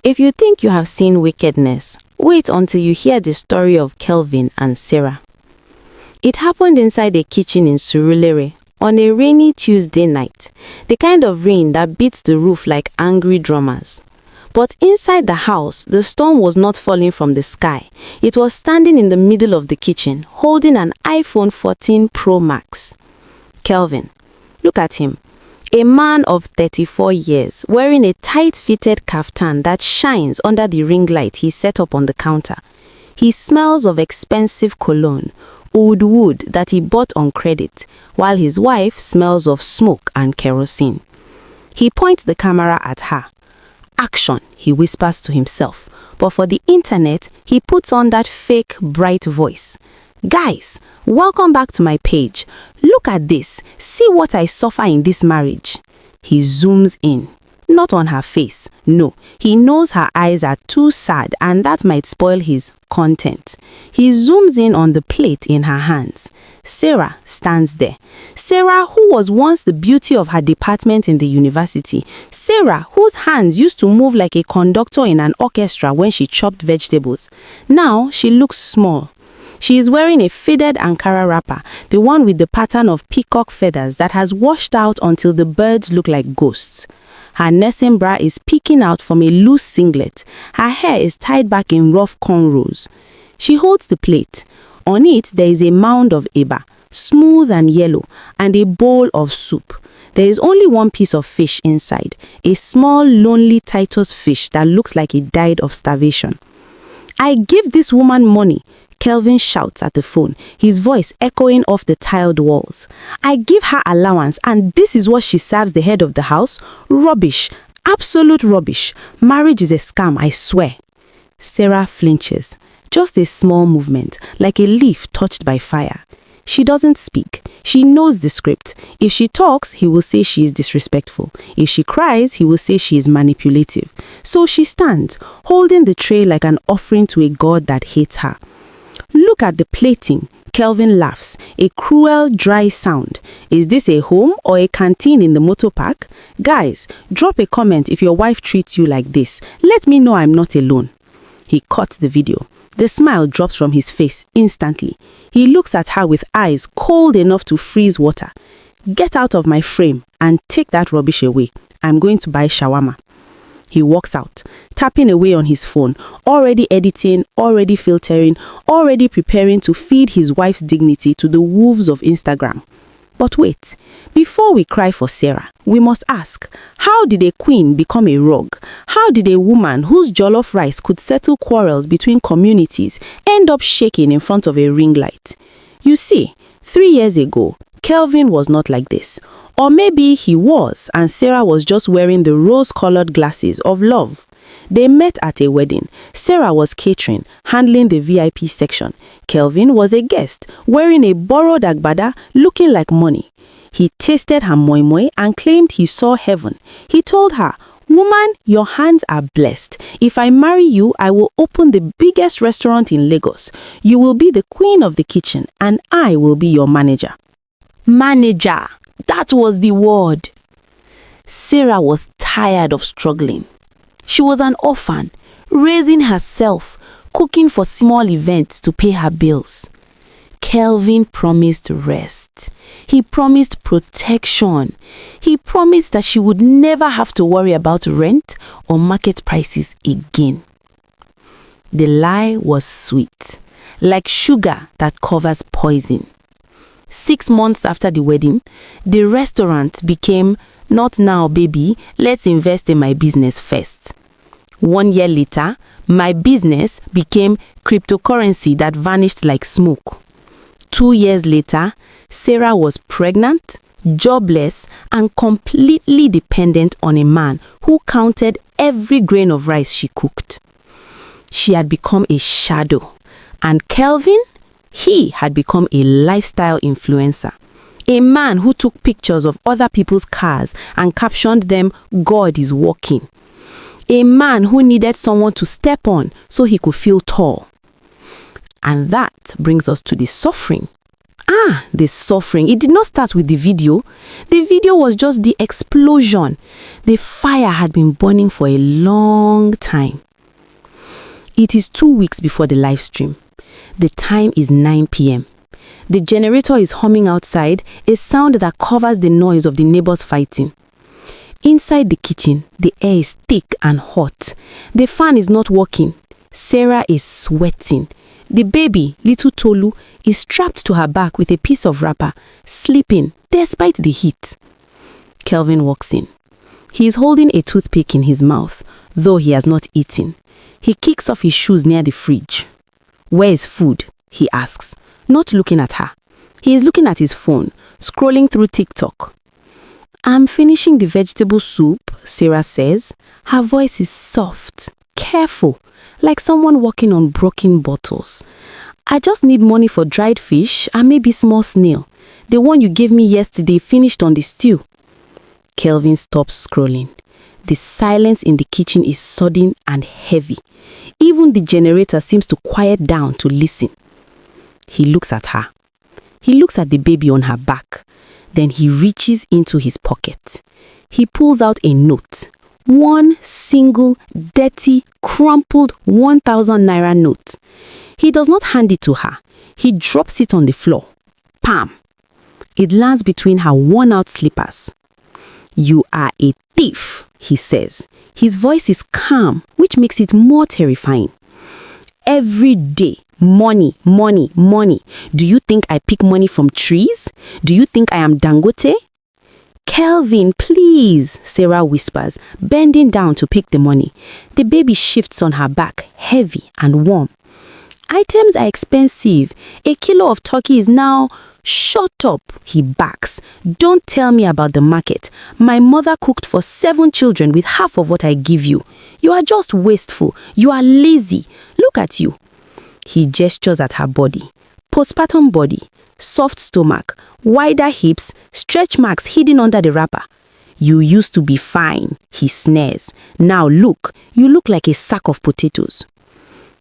If you think you have seen wickedness, wait until you hear the story of Kelvin and Sarah. It happened inside a kitchen in Surulere on a rainy Tuesday night, the kind of rain that beats the roof like angry drummers. But inside the house, the storm was not falling from the sky. It was standing in the middle of the kitchen, holding an iPhone 14 Pro Max. Kelvin, look at him. A man of 34 years, wearing a tight-fitted kaftan that shines under the ring light he set up on the counter. He smells of expensive cologne, oud wood that he bought on credit, while his wife smells of smoke and kerosene. He points the camera at her. Action, he whispers to himself, but for the internet, he puts on that fake, bright voice. Guys, welcome back to my page. Look at this. See what I suffer in this marriage. He zooms in. Not on her face. No, he knows her eyes are too sad and that might spoil his content. He zooms in on the plate in her hands. Sarah stands there. Sarah, who was once the beauty of her department in the university. Sarah, whose hands used to move like a conductor in an orchestra when she chopped vegetables. Now she looks small. She is wearing a faded Ankara wrapper, the one with the pattern of peacock feathers that has washed out until the birds look like ghosts. Her nursing bra is peeking out from a loose singlet. Her hair is tied back in rough cornrows. She holds the plate. On it, there is a mound of eba, smooth and yellow, and a bowl of soup. There is only one piece of fish inside, a small, lonely Titus fish that looks like it died of starvation. I give this woman money, Kelvin shouts at the phone, his voice echoing off the tiled walls. I give her allowance and this is what she serves the head of the house? Rubbish. Absolute rubbish. Marriage is a scam, I swear. Sarah flinches. Just a small movement, like a leaf touched by fire. She doesn't speak. She knows the script. If she talks, he will say she is disrespectful. If she cries, he will say she is manipulative. So she stands, holding the tray like an offering to a god that hates her. Look at the plating. Kelvin laughs, a cruel, dry sound. Is this a home or a canteen in the motor park? Guys, drop a comment if your wife treats you like this. Let me know I'm not alone. He cuts the video. The smile drops from his face instantly. He looks at her with eyes cold enough to freeze water. Get out of my frame and take that rubbish away. I'm going to buy shawarma. He walks out, tapping away on his phone, already editing, already filtering, already preparing to feed his wife's dignity to the wolves of Instagram. But wait, before we cry for Sarah, we must ask, how did a queen become a rogue? How did a woman whose jollof rice could settle quarrels between communities end up shaking in front of a ring light? You see, 3 years ago, Kelvin was not like this. Or maybe he was, and Sarah was just wearing the rose-colored glasses of love. They met at a wedding. Sarah was catering, handling the VIP section. Kelvin was a guest, wearing a borrowed agbada, looking like money. He tasted her moi moi and claimed he saw heaven. He told her, "Woman, your hands are blessed. If I marry you, I will open the biggest restaurant in Lagos. You will be the queen of the kitchen, and I will be your manager." Manager. That was the word. Sarah was tired of struggling. She was an orphan, raising herself, cooking for small events to pay her bills. Kelvin promised rest. He promised protection. He promised that she would never have to worry about rent or market prices again. The lie was sweet, like sugar that covers poison. 6 months after the wedding, the restaurant became, "Not now, baby, let's invest in my business first." 1 year later, my business became cryptocurrency that vanished like smoke. 2 years later, Sarah was pregnant, jobless, and completely dependent on a man who counted every grain of rice she cooked. She had become a shadow, and Kelvin? He had become a lifestyle influencer, a man who took pictures of other people's cars and captioned them, "God is walking." A man who needed someone to step on so he could feel tall. And that brings us to the suffering The suffering. It did not start with the video. The video was just the explosion. The fire had been burning for a long time. It is 2 weeks before the live stream. The time is 9 p.m. The generator is humming outside, a sound that covers the noise of the neighbors fighting. Inside the kitchen, the air is thick and hot. The fan is not working. Sarah is sweating. The baby, little Tolu, is strapped to her back with a piece of wrapper, sleeping despite the heat. Kelvin walks in. He is holding a toothpick in his mouth, though he has not eaten. He kicks off his shoes near the fridge. "Where is food?" he asks, not looking at her. He is looking at his phone, scrolling through TikTok. "I'm finishing the vegetable soup," Sarah says. Her voice is soft, careful, like someone working on broken bottles. "I just need money for dried fish and maybe small snail. The one you gave me yesterday finished on the stew." Kelvin stops scrolling. The silence in the kitchen is sudden and heavy. Even the generator seems to quiet down to listen. He looks at her. He looks at the baby on her back. Then he reaches into his pocket. He pulls out a note. One single, dirty, crumpled 1,000 naira note. He does not hand it to her. He drops it on the floor. Pam! It lands between her worn-out slippers. "You are a thief," he says. His voice is calm, which makes it more terrifying. "Every day, money, money, money. Do you think I pick money from trees? Do you think I am Dangote?" "Kelvin, please," Sarah whispers, bending down to pick the money. The baby shifts on her back, heavy and warm. "Items are expensive. A kilo of turkey is now—" "Shut up," he barks. "Don't tell me about the market. My mother cooked for 7 children with half of what I give you. You are just wasteful. You are lazy. Look at you." He gestures at her body. Postpartum body, soft stomach, wider hips, stretch marks hidden under the wrapper. "You used to be fine," he sneers. "Now look, you look like a sack of potatoes."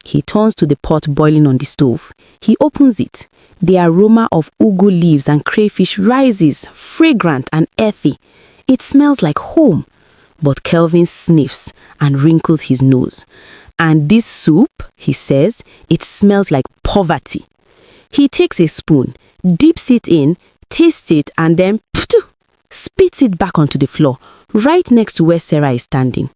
He turns to the pot boiling on the stove. He opens it. The aroma of ugu leaves and crayfish rises, fragrant and earthy. It smells like home. But Kelvin sniffs and wrinkles his nose. "And this soup," he says, "it smells like poverty." He takes a spoon, dips it in, tastes it, and then spits it back onto the floor, right next to where Sarah is standing.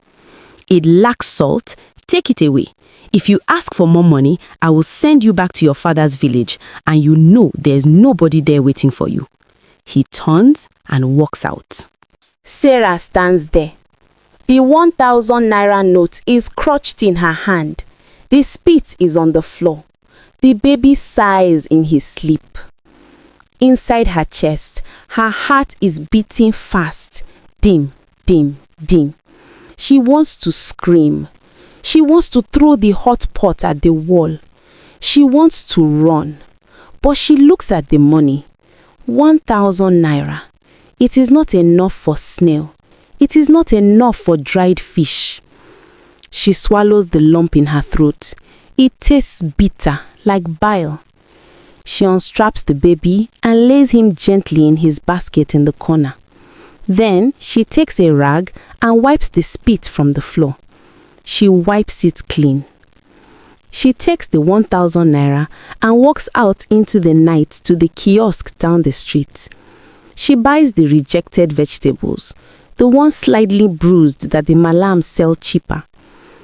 "It lacks salt. Take it away. If you ask for more money, I will send you back to your father's village, and you know there's nobody there waiting for you." He turns and walks out. Sarah stands there. The 1,000 naira note is crushed in her hand. The spit is on the floor. The baby sighs in his sleep. Inside her chest, her heart is beating fast. Dim, dim, dim. She wants to scream. She wants to throw the hot pot at the wall. She wants to run. But she looks at the money. 1,000 naira. It is not enough for snail. It is not enough for dried fish. She swallows the lump in her throat. It tastes bitter, like bile. She unstraps the baby and lays him gently in his basket in the corner. Then she takes a rag and wipes the spit from the floor. She wipes it clean. She takes the 1,000 naira and walks out into the night to the kiosk down the street. She buys the rejected vegetables, the ones slightly bruised that the malams sell cheaper.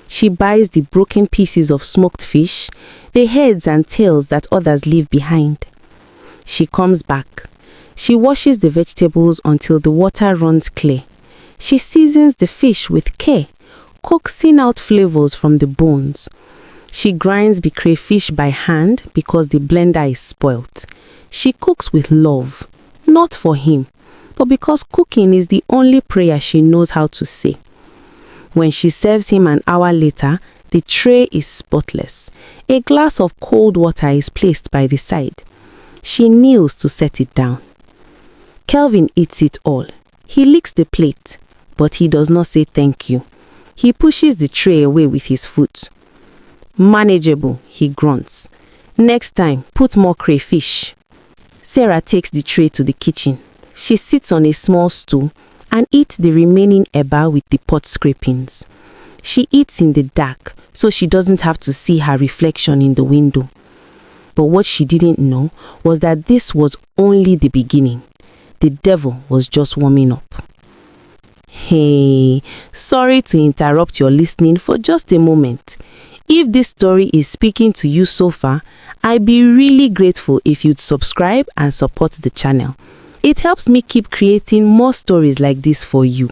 She buys the broken pieces of smoked fish, the heads and tails that others leave behind. She comes back. She washes the vegetables until the water runs clear. She seasons the fish with care, coaxing out flavors from the bones. She grinds the crayfish by hand because the blender is spoilt. She cooks with love, not for him, but because cooking is the only prayer she knows how to say. When she serves him an hour later, the tray is spotless. A glass of cold water is placed by the side. She kneels to set it down. Kelvin eats it all. He licks the plate, but he does not say thank you. He pushes the tray away with his foot. "Manageable," he grunts. "Next time, put more crayfish." Sarah takes the tray to the kitchen. She sits on a small stool and eats the remaining eba with the pot scrapings. She eats in the dark so she doesn't have to see her reflection in the window. But what she didn't know was that this was only the beginning. The devil was just warming up. Hey, sorry to interrupt your listening for just a moment. If this story is speaking to you so far, I'd be really grateful if you'd subscribe and support the channel. It helps me keep creating more stories like this for you.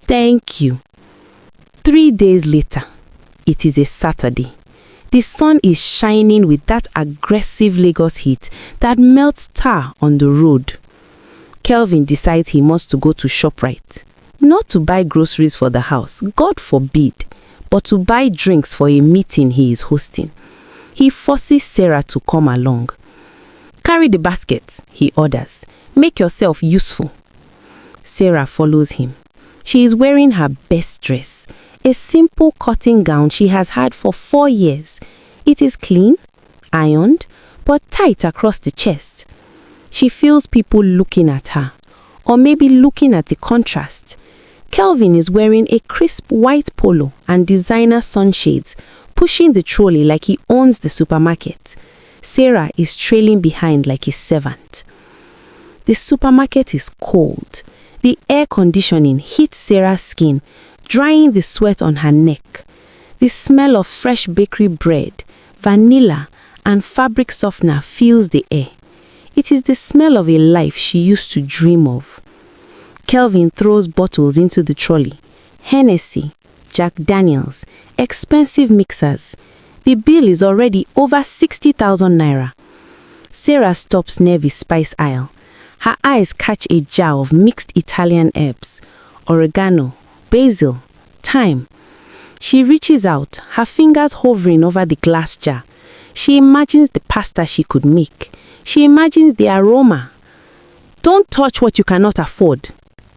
Thank you. 3 days later, it is a Saturday. The sun is shining with that aggressive Lagos heat that melts tar on the road. Kelvin decides he wants to go to ShopRite. Not to buy groceries for the house, God forbid, but to buy drinks for a meeting he is hosting. He forces Sarah to come along. Carry the basket, he orders. Make yourself useful. Sarah follows him. She is wearing her best dress, a simple cotton gown she has had for 4 years. It is clean, ironed, but tight across the chest. She feels people looking at her, or maybe looking at the contrast. Kelvin is wearing a crisp white polo and designer sunshades, pushing the trolley like he owns the supermarket. Sarah is trailing behind like a servant. The supermarket is cold. The air conditioning hits Sarah's skin, drying the sweat on her neck. The smell of fresh bakery bread, vanilla, and fabric softener fills the air. It is the smell of a life she used to dream of. Kelvin throws bottles into the trolley. Hennessy, Jack Daniels, expensive mixers. The bill is already over 60,000 naira. Sarah stops near the spice aisle. Her eyes catch a jar of mixed Italian herbs, oregano, basil, thyme. She reaches out, her fingers hovering over the glass jar. She imagines the pasta she could make. She imagines the aroma. Don't touch what you cannot afford.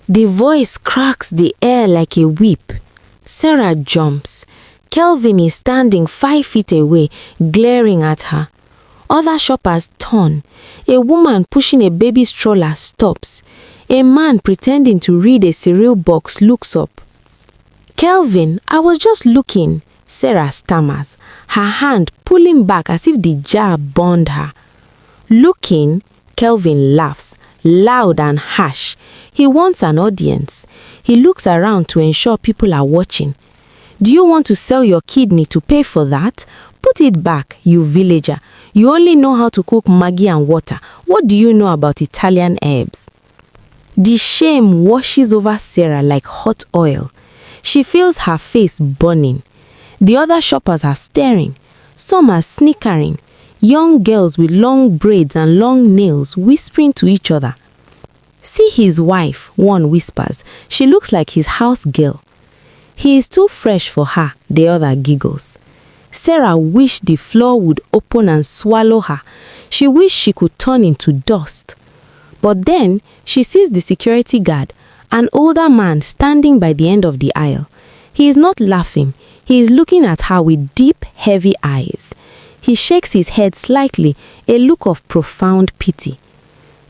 The voice cracks the air like a whip. Sarah jumps. Kelvin is standing 5 feet away, glaring at her. Other shoppers turn. A woman pushing a baby stroller stops. A man pretending to read a cereal box looks up. Kelvin, I was just looking, Sarah stammers, her hand pulling back as if the jar burned her. Looking, Kelvin laughs, loud and harsh. He wants an audience. He looks around to ensure people are watching. Do you want to sell your kidney to pay for that? Put it back, you villager. You only know how to cook Maggi and water. What do you know about Italian herbs? The shame washes over Sarah like hot oil. She feels her face burning. The other shoppers are staring. Some are snickering. Young girls with long braids and long nails whispering to each other. See his wife, one whispers. She looks like his house girl. He is too fresh for her, the other giggles. Sarah wished the floor would open and swallow her. She wished she could turn into dust. But then she sees the security guard, an older man standing by the end of the aisle. He is not laughing. He is looking at her with deep, heavy eyes. He shakes his head slightly, a look of profound pity.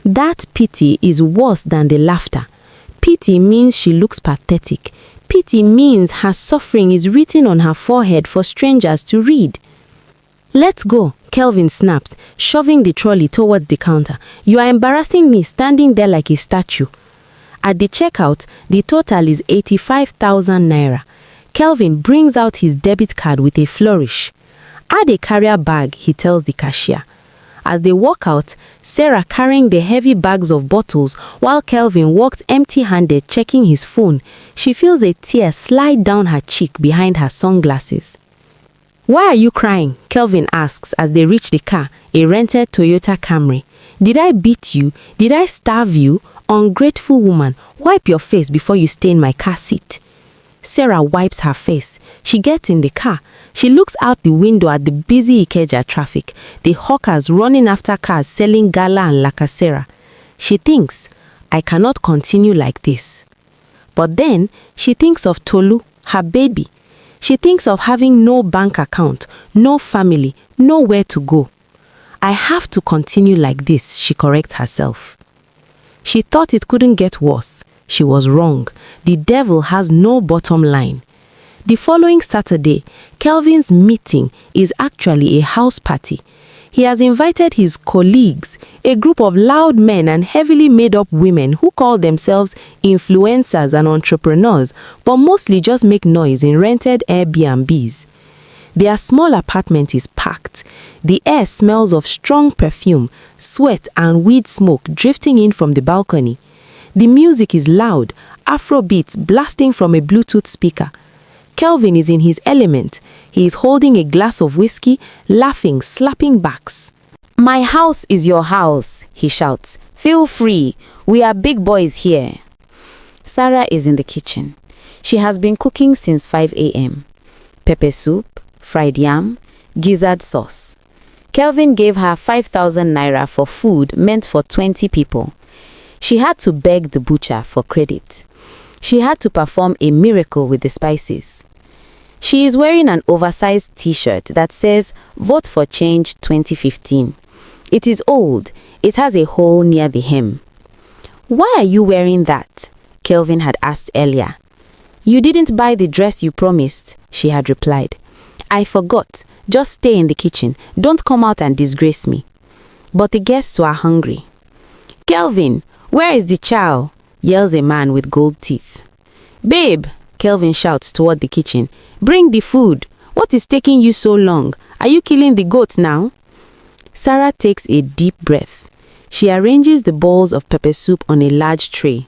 That pity is worse than the laughter. Pity means she looks pathetic. Pity means her suffering is written on her forehead for strangers to read. Let's go, Kelvin snaps, shoving the trolley towards the counter. You are embarrassing me standing there like a statue. At the checkout, the total is 85,000 naira. Kelvin brings out his debit card with a flourish. Add a carrier bag, he tells the cashier. As they walk out, Sarah carrying the heavy bags of bottles while Kelvin walked empty-handed checking his phone, she feels a tear slide down her cheek behind her sunglasses. Why are you crying? Kelvin asks as they reach the car, a rented Toyota Camry. Did I beat you? Did I starve you? Ungrateful woman, wipe your face before you stay in my car seat. Sarah wipes her face. She gets in the car. She looks out the window at the busy Ikeja traffic, the hawkers running after cars selling gala and lacasera. She thinks, I cannot continue like this. But then she thinks of Tolu, her baby. She thinks of having no bank account, no family, nowhere to go. I have to continue like this, she corrects herself. She thought it couldn't get worse. She was wrong. The devil has no bottom line. The following Saturday, Kelvin's meeting is actually a house party. He has invited his colleagues, a group of loud men and heavily made-up women who call themselves influencers and entrepreneurs, but mostly just make noise in rented Airbnbs. Their small apartment is packed. The air smells of strong perfume, sweat and weed smoke drifting in from the balcony. The music is loud, Afro beats blasting from a Bluetooth speaker. Kelvin is in his element. He is holding a glass of whiskey, laughing, slapping backs. "My house is your house," he shouts. "Feel free. We are big boys here." Sarah is in the kitchen. She has been cooking since 5 a.m. Pepper soup, fried yam, gizzard sauce. Kelvin gave her 5,000 naira for food meant for 20 people. She had to beg the butcher for credit. She had to perform a miracle with the spices. She is wearing an oversized t-shirt that says, "Vote for Change 2015. It is old. It has a hole near the hem. "Why are you wearing that?" Kelvin had asked earlier. "You didn't buy the dress you promised," she had replied. "I forgot. Just stay in the kitchen. Don't come out and disgrace me." But the guests were hungry. "Kelvin, where is the chow?" yells a man with gold teeth. "Babe," Kelvin shouts toward the kitchen, "bring the food. What is taking you so long? Are you killing the goat now?" Sarah takes a deep breath. She arranges the bowls of pepper soup on a large tray.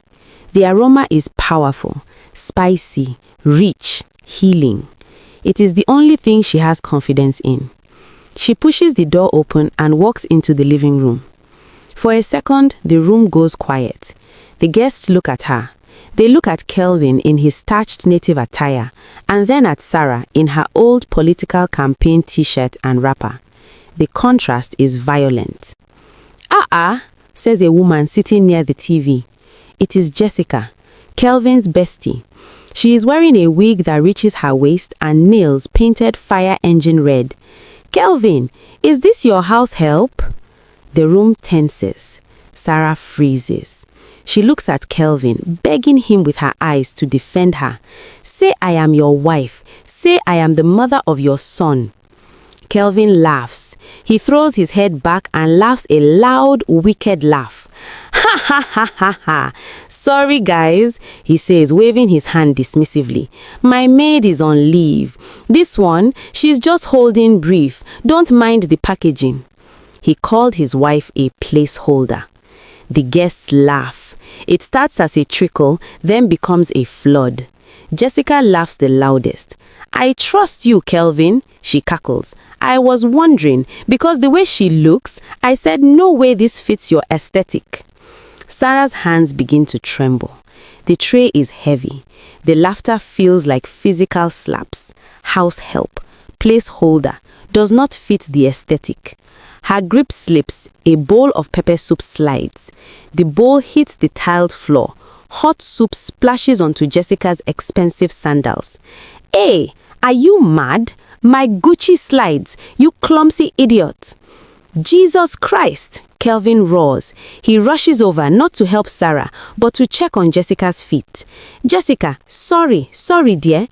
The aroma is powerful, spicy, rich, healing. It is the only thing she has confidence in. She pushes the door open and walks into the living room. For a second, the room goes quiet. The guests look at her. They look at Kelvin in his starched native attire, and then at Sarah in her old political campaign t-shirt and wrapper. The contrast is violent. Says a woman sitting near the TV. It is Jessica, Kelvin's bestie. She is wearing a wig that reaches her waist and nails painted fire engine red. "Kelvin, is this your house help?" The room tenses. Sarah freezes. She looks at Kelvin, begging him with her eyes to defend her. "Say I am your wife. Say I am the mother of your son." Kelvin laughs. He throws his head back and laughs a loud, wicked laugh. "Ha ha ha ha ha. Sorry guys," he says, waving his hand dismissively. "My maid is on leave. This one, she's just holding brief. Don't mind the packaging." He called his wife a placeholder. The guests laugh. It starts as a trickle, then becomes a flood. Jessica laughs the loudest. "I trust you, Kelvin," she cackles. "I was wondering, because the way she looks, I said no way this fits your aesthetic." Sarah's hands begin to tremble. The tray is heavy. The laughter feels like physical slaps. House help, placeholder, does not fit the aesthetic. Her grip slips. A bowl of pepper soup slides. The bowl hits the tiled floor. Hot soup splashes onto Jessica's expensive sandals. "Hey, are you mad? My Gucci slides, you clumsy idiot." "Jesus Christ," Kelvin roars. He rushes over not to help Sarah, but to check on Jessica's feet. "Jessica, sorry dear."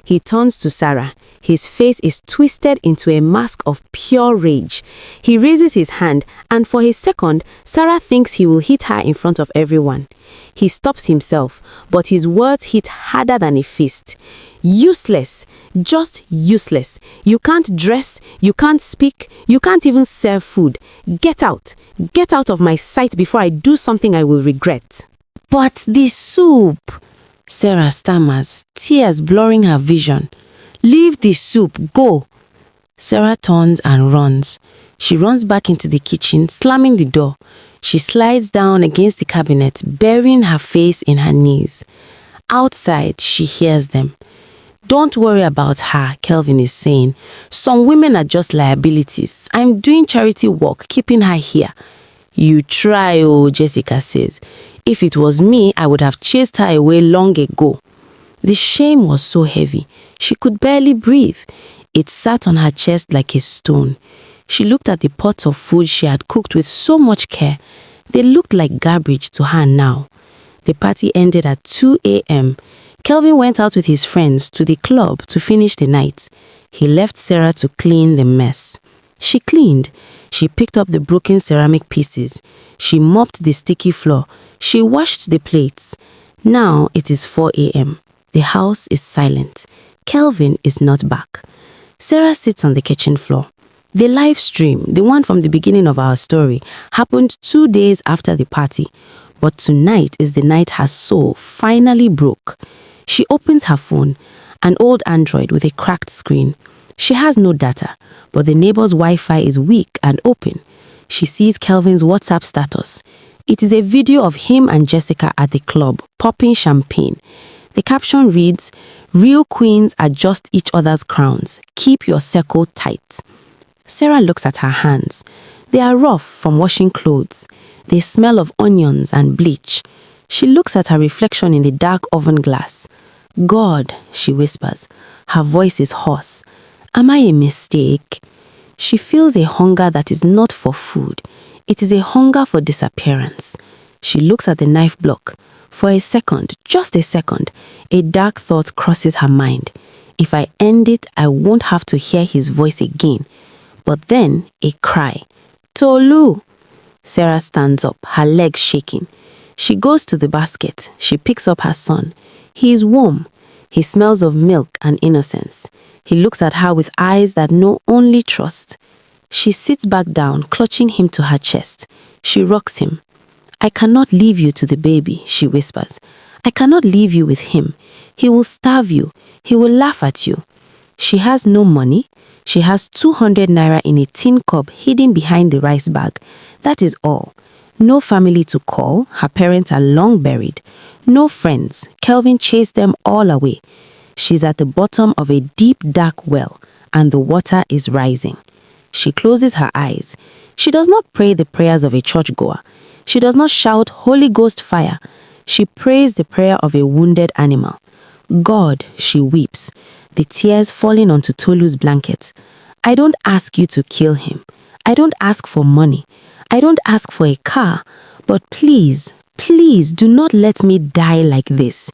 He turns to Sarah. His face is twisted into a mask of pure rage. He raises his hand, and for a second, Sarah thinks he will hit her in front of everyone. He stops himself, but his words hit harder than a fist. "Useless. Just useless. You can't dress, you can't speak, you can't even serve food. Get out. Get out of my sight before I do something I will regret." "But the soup," Sarah stammers, tears blurring her vision. "Leave the soup, go." Sarah turns and runs. She runs back into the kitchen, slamming the door. She slides down against the cabinet, burying her face in her knees. Outside, she hears them. "Don't worry about her," Kelvin is saying. "Some women are just liabilities. I'm doing charity work, keeping her here." "You try, oh," Jessica says. "If it was me, I would have chased her away long ago." The shame was so heavy. She could barely breathe. It sat on her chest like a stone. She looked at the pots of food she had cooked with so much care. They looked like garbage to her now. The party ended at 2 a.m. Kelvin went out with his friends to the club to finish the night. He left Sarah to clean the mess. She cleaned. She picked up the broken ceramic pieces. She mopped the sticky floor. She washed the plates. Now it is 4 a.m. The house is silent. Kelvin is not back. Sarah sits on the kitchen floor. The live stream, the one from the beginning of our story, happened 2 days after the party. But tonight is the night her soul finally broke. She opens her phone, an old Android with a cracked screen. She has no data, but the neighbor's Wi-Fi is weak and open. She sees Kelvin's WhatsApp status. It is a video of him and Jessica at the club, popping champagne. The caption reads, "Real queens adjust each other's crowns. Keep your circle tight." Sarah looks at her hands. They are rough from washing clothes. They smell of onions and bleach. She looks at her reflection in the dark oven glass. "God," she whispers. Her voice is hoarse. "Am I a mistake?" She feels a hunger that is not for food. It is a hunger for disappearance. She looks at the knife block. For a second, just a second, a dark thought crosses her mind. If I end it, I won't have to hear his voice again. But then, a cry. "Tolu!" Sarah stands up, her legs shaking. She goes to the basket. She picks up her son. He is warm. He smells of milk and innocence. He looks at her with eyes that know only trust. She sits back down, clutching him to her chest. She rocks him. "I cannot leave you to the baby," she whispers. "I cannot leave you with him. He will starve you. He will laugh at you." She has no money. She has 200 naira in a tin cup hidden behind the rice bag. That is all. No family to call. Her parents are long buried. No friends. Kelvin chased them all away. She's at the bottom of a deep, dark well, and the water is rising. She closes her eyes. She does not pray the prayers of a churchgoer. She does not shout Holy Ghost fire. She prays the prayer of a wounded animal. "God," she weeps, the tears falling onto Tolu's blanket. "I don't ask you to kill him. I don't ask for money. I don't ask for a car. But please, please do not let me die like this.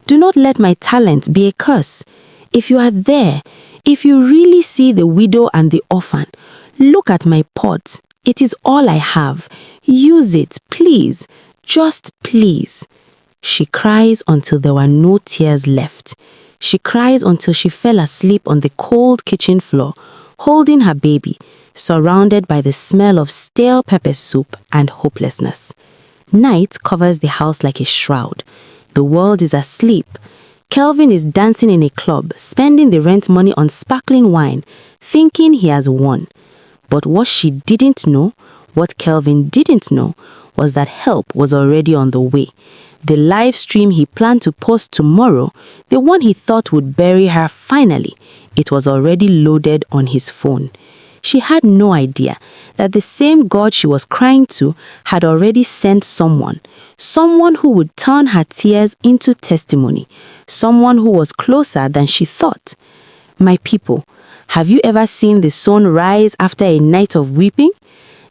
Do not let my talent be a curse. If you are there, if you really see the widow and the orphan, look at my pot. It is all I have. Use it, please. Just please." She cries until there were no tears left. She cries until she fell asleep on the cold kitchen floor, holding her baby, surrounded by the smell of stale pepper soup and hopelessness. Night covers the house like a shroud. The world is asleep. Kelvin is dancing in a club, spending the rent money on sparkling wine, thinking he has won. But what she didn't know, what Kelvin didn't know, was that help was already on the way. The live stream he planned to post tomorrow, the one he thought would bury her finally, it was already loaded on his phone. She had no idea that the same God she was crying to had already sent someone who would turn her tears into testimony, someone who was closer than she thought. My people, have you ever seen the sun rise after a night of weeping?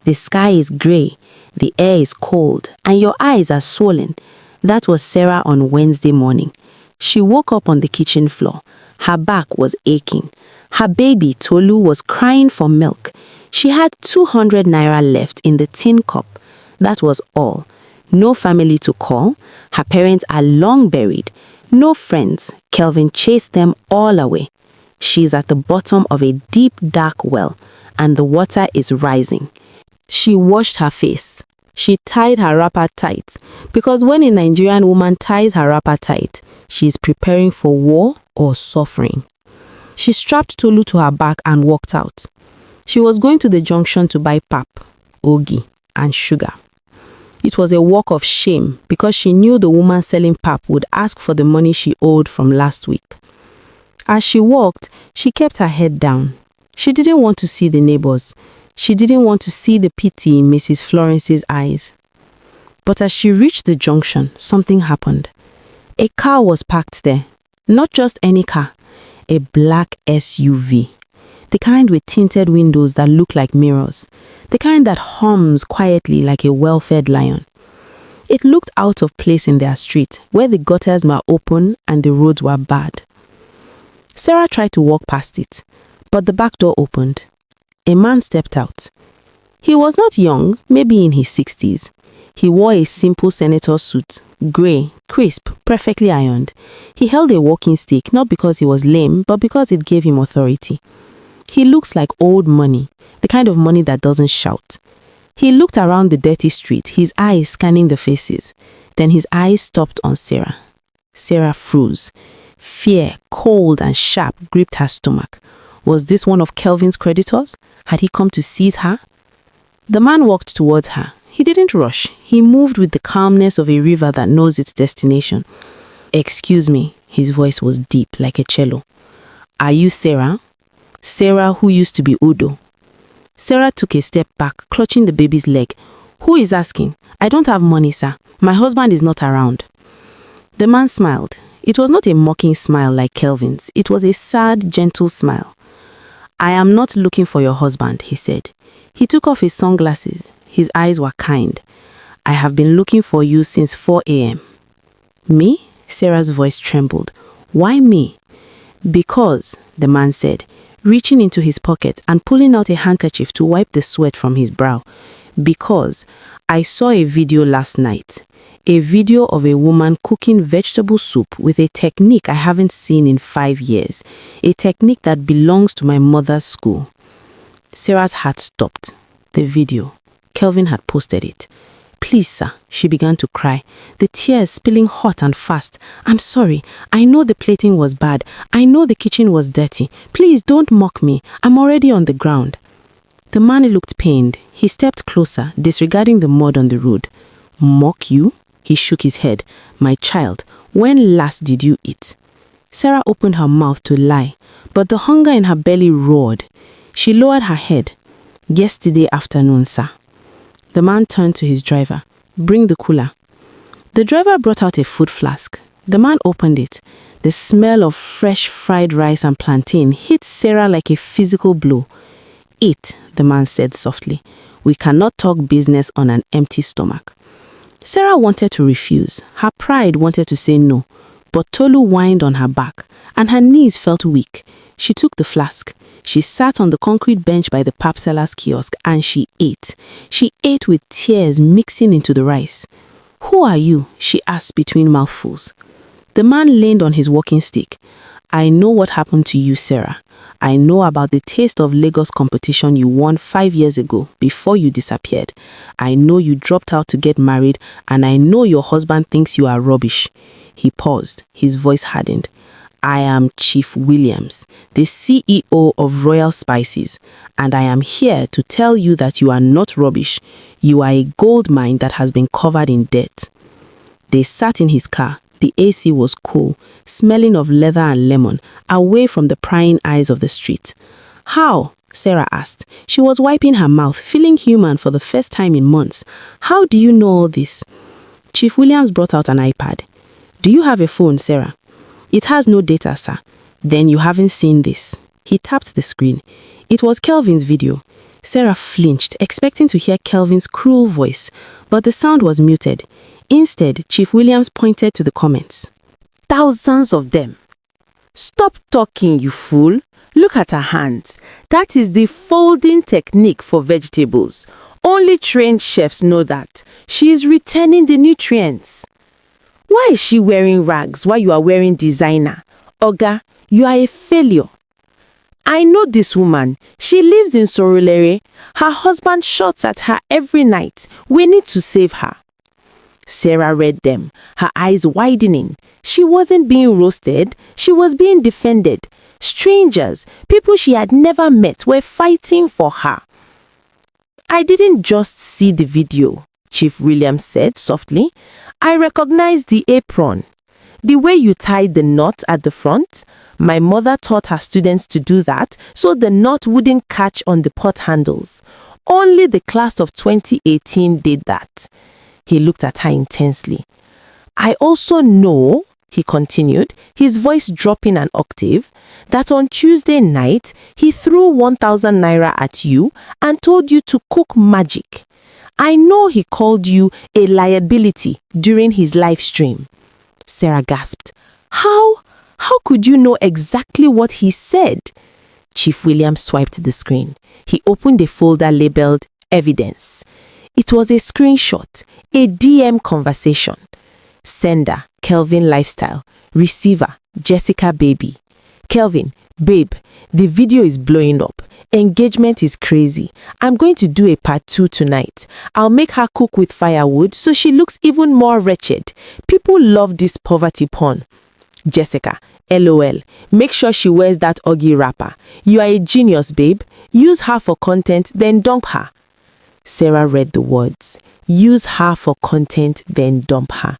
The sky is gray, the air is cold, and your eyes are swollen. That was Sarah on Wednesday morning. She woke up on the kitchen floor. Her back was aching. Her baby, Tolu, was crying for milk. She had 200 naira left in the tin cup. That was all. No family to call. Her parents are long buried. No friends. Kelvin chased them all away. She's at the bottom of a deep, dark well, and the water is rising. She washed her face. She tied her wrapper tight, because when a Nigerian woman ties her wrapper tight, she is preparing for war or suffering. She strapped Tolu to her back and walked out. She was going to the junction to buy pap, ogi, and sugar. It was a walk of shame because she knew the woman selling pap would ask for the money she owed from last week. As she walked, she kept her head down. She didn't want to see the neighbors. She didn't want to see the pity in Mrs. Florence's eyes. But as she reached the junction, something happened. A car was parked there. Not just any car, a black SUV. the kind with tinted windows that look like mirrors, the kind that hums quietly like a well-fed lion. It looked out of place in their street, where the gutters were open and the roads were bad. Sarah tried to walk past it, but the back door opened. A man stepped out. He was not young, maybe in his 60s. He wore a simple senator suit, grey, crisp, perfectly ironed. He held a walking stick not because he was lame, but because it gave him authority. He looks like old money, the kind of money that doesn't shout. He looked around the dirty street, his eyes scanning the faces. Then his eyes stopped on Sarah. Sarah froze. Fear, cold and sharp, gripped her stomach. Was this one of Kelvin's creditors? Had he come to seize her? The man walked towards her. He didn't rush. He moved with the calmness of a river that knows its destination. "Excuse me," his voice was deep, like a cello. "Are you Sarah? Sarah who used to be Udo?" Sarah took a step back, clutching the baby's leg. "Who is asking? I don't have money, sir. My husband is not around." The man smiled. It was not a mocking smile like Kelvin's. It was a sad, gentle smile. "I am not looking for your husband," he said. He took off his sunglasses. His eyes were kind. "I have been looking for you since 4 a.m. "Me?" Sarah's voice trembled. "Why me?" "Because," the man said, reaching into his pocket and pulling out a handkerchief to wipe the sweat from his brow. "Because I saw a video last night. A video of a woman cooking vegetable soup with a technique I haven't seen in 5 years. A technique that belongs to my mother's school." Sarah's heart stopped. The video. Kelvin had posted it. "Please, sir," she began to cry, the tears spilling hot and fast. "I'm sorry. I know the plating was bad. I know the kitchen was dirty. Please don't mock me. I'm already on the ground." The man looked pained. He stepped closer, disregarding the mud on the road. "Mock you?" He shook his head. "My child, when last did you eat?" Sarah opened her mouth to lie, but the hunger in her belly roared. She lowered her head. "Yesterday afternoon, sir." The man turned to his driver. "Bring the cooler." The driver brought out a food flask. The man opened it. The smell of fresh fried rice and plantain hit Sarah like a physical blow. "Eat," the man said softly. "We cannot talk business on an empty stomach." Sarah wanted to refuse. Her pride wanted to say no. But Tolu whined on her back, and her knees felt weak. She took the flask. She sat on the concrete bench by the pap seller's kiosk and she ate. She ate with tears mixing into the rice. "Who are you?" she asked between mouthfuls. The man leaned on his walking stick. "I know what happened to you, Sarah. I know about the Taste of Lagos competition you won 5 years ago before you disappeared. I know you dropped out to get married, and I know your husband thinks you are rubbish." He paused. His voice hardened. "I am Chief Williams, the CEO of Royal Spices, and I am here to tell you that you are not rubbish. You are a gold mine that has been covered in debt." They sat in his car. The AC was cool, smelling of leather and lemon, away from the prying eyes of the street. "How?" Sarah asked. She was wiping her mouth, feeling human for the first time in months. "How do you know all this?" Chief Williams brought out an iPad. "Do you have a phone, Sarah?" "It has no data, sir." "Then you haven't seen this." He tapped the screen. It was Kelvin's video. Sarah flinched, expecting to hear Kelvin's cruel voice, but the sound was muted. Instead, Chief Williams pointed to the comments. "Thousands of them. Stop talking, you fool. Look at her hands. That is the folding technique for vegetables. Only trained chefs know that. She is returning the nutrients. Why is she wearing rags while you are wearing designer? Oga, you are a failure. I know this woman. She lives in Sorulere. Her husband shoots at her every night. We need to save her." Sarah read them, her eyes widening. She wasn't being roasted. She was being defended. Strangers, people she had never met, were fighting for her. "I didn't just see the video," Chief Williams said softly. "I recognized the apron. The way you tied the knot at the front. My mother taught her students to do that so the knot wouldn't catch on the pot handles. Only the class of 2018 did that." He looked at her intensely. "I also know," he continued, his voice dropping an octave, that on Tuesday night he threw 1,000 naira at you and told you to cook magic. I know he called you a liability during his live stream. Sarah gasped. How could you know exactly what he said? Chief William swiped the screen. He opened a folder labeled Evidence. It was a screenshot, a DM conversation. Sender, Kelvin Lifestyle. Receiver, Jessica Baby. Kelvin, babe, the video is blowing up. Engagement is crazy. I'm going to do a part 2 tonight. I'll make her cook with firewood so she looks even more wretched. People love this poverty porn. Jessica, LOL. Make sure she wears that Oggy wrapper. You are a genius, babe. Use her for content, then dump her. Sarah read the words. Use her for content, then dump her.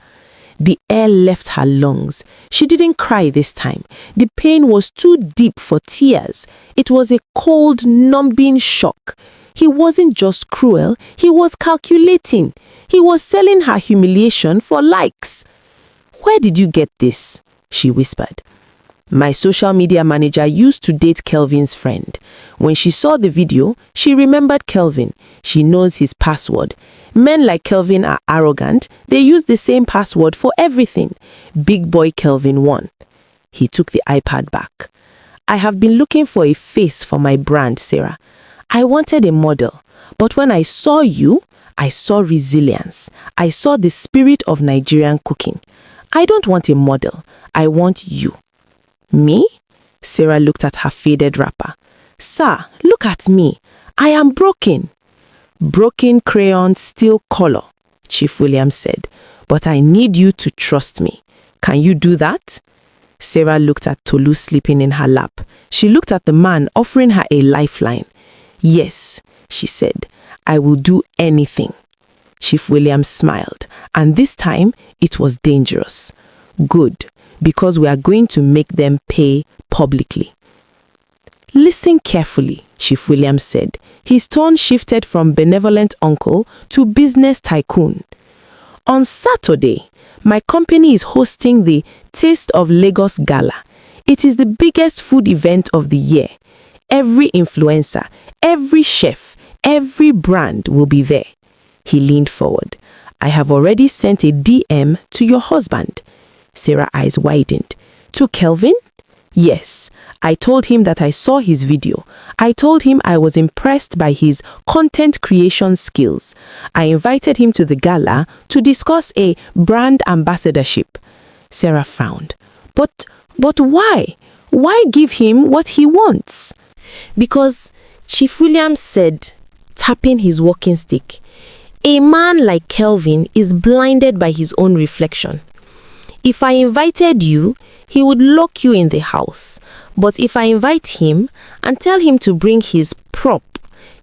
The air left her lungs. She didn't cry this time. The pain was too deep for tears. It was a cold, numbing shock. He wasn't just cruel, he was calculating. He was selling her humiliation for likes. Where did you get this? She whispered. My social media manager used to date Kelvin's friend. When she saw the video, she remembered Kelvin. She knows his password. Men like Kelvin are arrogant. They use the same password for everything. Big boy Kelvin won. He took the iPad back. I have been looking for a face for my brand, Sarah. I wanted a model. But when I saw you, I saw resilience. I saw the spirit of Nigerian cooking. I don't want a model. I want you. Me? Sarah looked at her faded wrapper. Sir, look at me. I am broken. Broken crayon, still color, Chief William said. But I need you to trust me. Can you do that? Sarah looked at Tolu sleeping in her lap. She looked at the man offering her a lifeline. Yes, she said. I will do anything. Chief William smiled, and this time it was dangerous. Good, because we are going to make them pay publicly. Listen carefully, Chief William said. His tone shifted from benevolent uncle to business tycoon. On Saturday, my company is hosting the Taste of Lagos Gala. It is the biggest food event of the year. Every influencer, every chef, every brand will be there. He leaned forward. I have already sent a DM to your husband. Sarah's eyes widened. To Kelvin? Yes, I told him that I saw his video. I told him I was impressed by his content creation skills. I invited him to the gala to discuss a brand ambassadorship. Sarah frowned. But why? Why give him what he wants? Because Chief William said, tapping his walking stick, a man like Kelvin is blinded by his own reflection. If I invited you, he would lock you in the house. But if I invite him and tell him to bring his prop,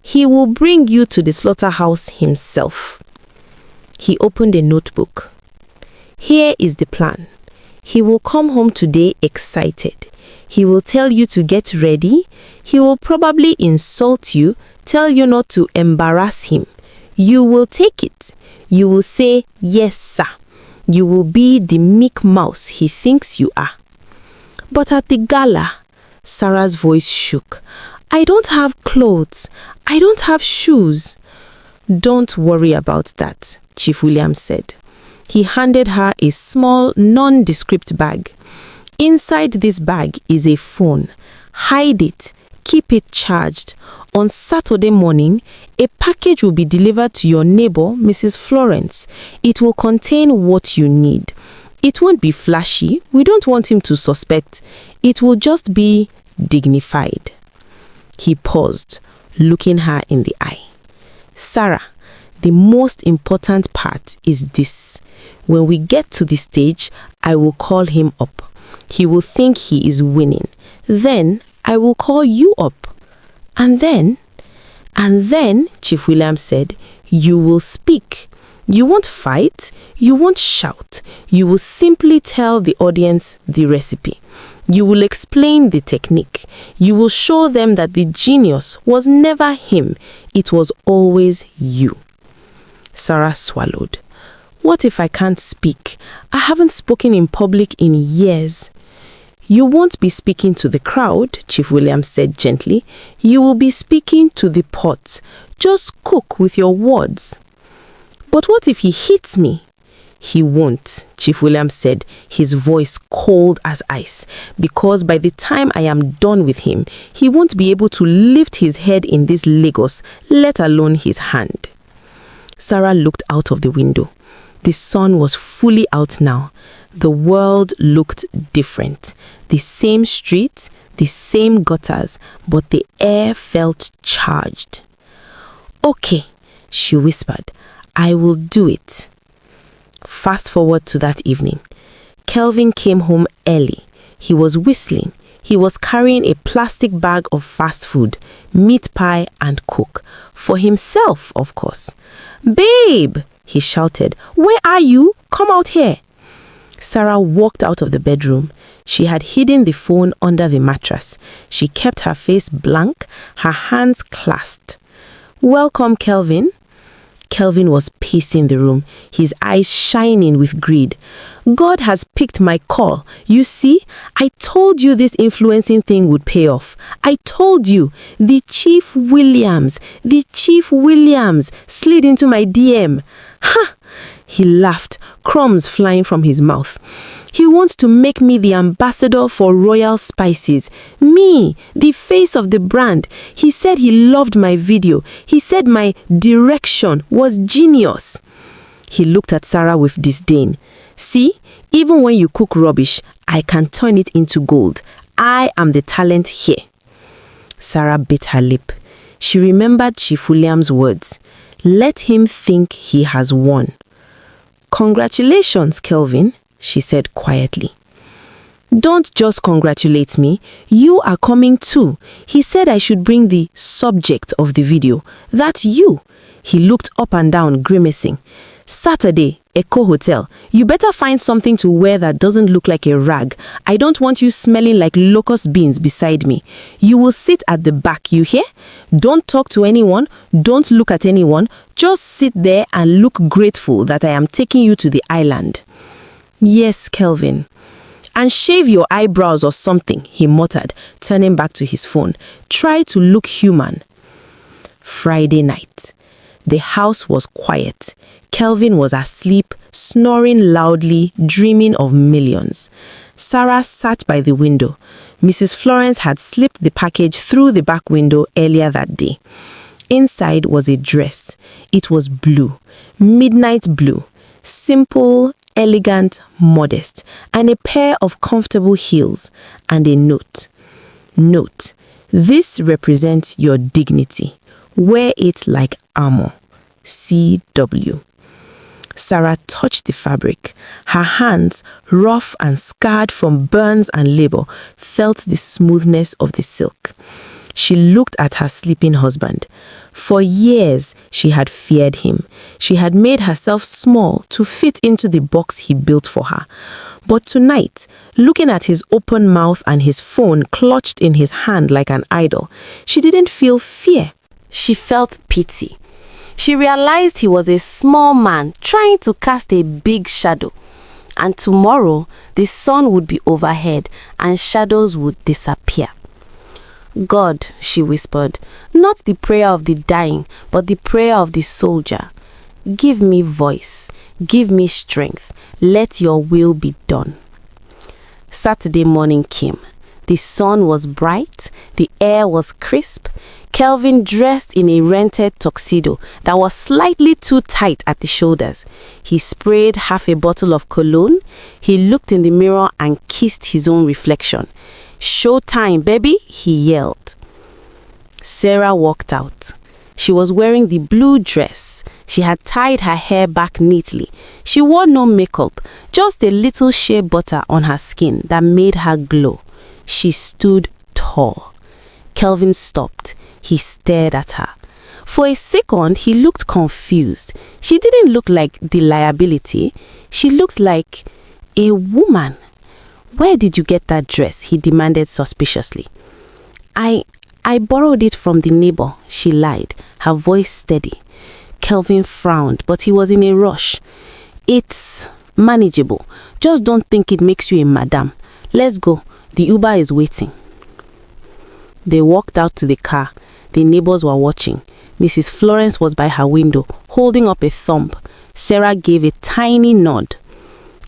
he will bring you to the slaughterhouse himself. He opened a notebook. Here is the plan. He will come home today excited. He will tell you to get ready. He will probably insult you, tell you not to embarrass him. You will take it. You will say, yes, sir. You will be the meek mouse he thinks you are. But at the gala, Sarah's voice shook. I don't have clothes. I don't have shoes. Don't worry about that, Chief William said. He handed her a small, nondescript bag. Inside this bag is a phone. Hide it. Keep it charged. On Saturday morning, a package will be delivered to your neighbor, Mrs. Florence. It will contain what you need. It won't be flashy. We don't want him to suspect. It will just be dignified. He paused, looking her in the eye. Sarah, the most important part is this. When we get to the stage, I will call him up. He will think he is winning. Then I will call you up. And then, Chief William said, you will speak. You won't fight. You won't shout. You will simply tell the audience the recipe. You will explain the technique. You will show them that the genius was never him. It was always you. Sarah swallowed. What if I can't speak? I haven't spoken in public in years. You won't be speaking to the crowd, Chief Williams said gently. You will be speaking to the pot. Just cook with your words. But what if he hits me? He won't, Chief Williams said, his voice cold as ice, because by the time I am done with him, he won't be able to lift his head in this Lagos, let alone his hand. Sarah looked out of the window. The sun was fully out now. The world looked different. The same streets, the same gutters, but the air felt charged. Okay, she whispered, I will do it. Fast forward to that evening. Kelvin came home early. He was whistling. He was carrying a plastic bag of fast food, meat pie and coke. For himself, of course. Babe, he shouted, where are you? Come out here. Sarah walked out of the bedroom. She had hidden the phone under the mattress. She kept her face blank, her hands clasped. Welcome, Kelvin. Kelvin was pacing the room, his eyes shining with greed. God has picked my call. You see, I told you this influencing thing would pay off. I told you. The Chief Williams slid into my DM. Ha! He laughed, crumbs flying from his mouth. He wants to make me the ambassador for Royal Spices. Me, the face of the brand. He said he loved my video. He said my direction was genius. He looked at Sarah with disdain. See, even when you cook rubbish, I can turn it into gold. I am the talent here. Sarah bit her lip. She remembered Chief Williams' words. Let him think he has won. Congratulations, Kelvin, she said quietly. Don't just congratulate me. You are coming too. He said I should bring the subject of the video. That's you. He looked up and down, grimacing. Saturday, Echo Hotel. You better find something to wear that doesn't look like a rag. I don't want you smelling like locust beans beside me. You will sit at the back, you hear? Don't talk to anyone. Don't look at anyone. Just sit there and look grateful that I am taking you to the island. Yes, Kelvin. And shave your eyebrows or something, he muttered, turning back to his phone. Try to look human. Friday night. The house was quiet. Kelvin was asleep, snoring loudly, dreaming of millions. Sarah sat by the window. Mrs. Florence had slipped the package through the back window earlier that day. Inside was a dress. It was blue, midnight blue, simple, elegant, modest, and a pair of comfortable heels, and a note. Note, this represents your dignity. Wear it like armor. C.W. Sarah touched the fabric. Her hands, rough and scarred from burns and labor, felt the smoothness of the silk. She looked at her sleeping husband. For years, she had feared him. She had made herself small to fit into the box he built for her. But tonight, looking at his open mouth and his phone clutched in his hand like an idol, she didn't feel fear. She felt pity. She realized he was a small man trying to cast a big shadow. And tomorrow, the sun would be overhead and shadows would disappear. God, she whispered, not the prayer of the dying, but the prayer of the soldier. Give me voice. Give me strength. Let your will be done. Saturday morning came. The sun was bright. The air was crisp. Kelvin dressed in a rented tuxedo that was slightly too tight at the shoulders. He sprayed half a bottle of cologne. He looked in the mirror and kissed his own reflection. Showtime, baby, he yelled. Sarah walked out. She was wearing the blue dress. She had tied her hair back neatly. She wore no makeup, just a little shea butter on her skin that made her glow. She stood tall. Kelvin stopped. He stared at her. For a second, he looked confused. She didn't look like the liability. She looked like a woman. Where did you get that dress? He demanded suspiciously. I borrowed it from the neighbor, she lied, her voice steady. Kelvin frowned, but he was in a rush. It's manageable. Just don't think it makes you a madam. Let's go. The Uber is waiting. They walked out to the car. The neighbors were watching. Mrs. Florence was by her window, holding up a thumb. Sarah gave a tiny nod.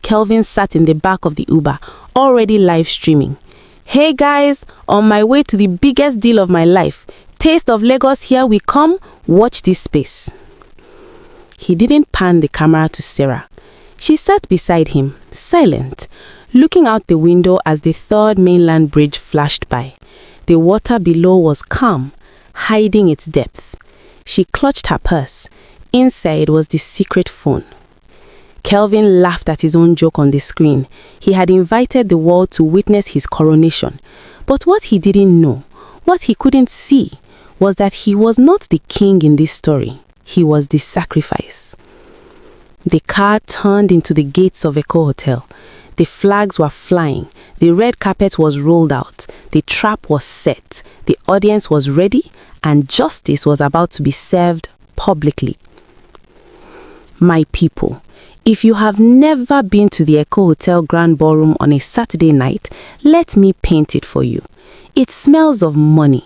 Kelvin sat in the back of the Uber, already live streaming. Hey guys, on my way to the biggest deal of my life. Taste of Lagos, here we come. Watch this space. He didn't pan the camera to Sarah. She sat beside him, silent, looking out the window as the third mainland bridge flashed by. The water below was calm, hiding its depth. She clutched her purse. Inside was the secret phone. Kelvin laughed at his own joke on the screen. He had invited the world to witness his coronation. But what he didn't know, what he couldn't see, was that he was not the king in this story. He was the sacrifice. The car turned into the gates of Echo Hotel. The flags were flying. The red carpet was rolled out. The trap was set. The audience was ready, and justice was about to be served publicly. My people, if you have never been to the Echo Hotel Grand Ballroom on a Saturday night, let me paint it for you. It smells of money.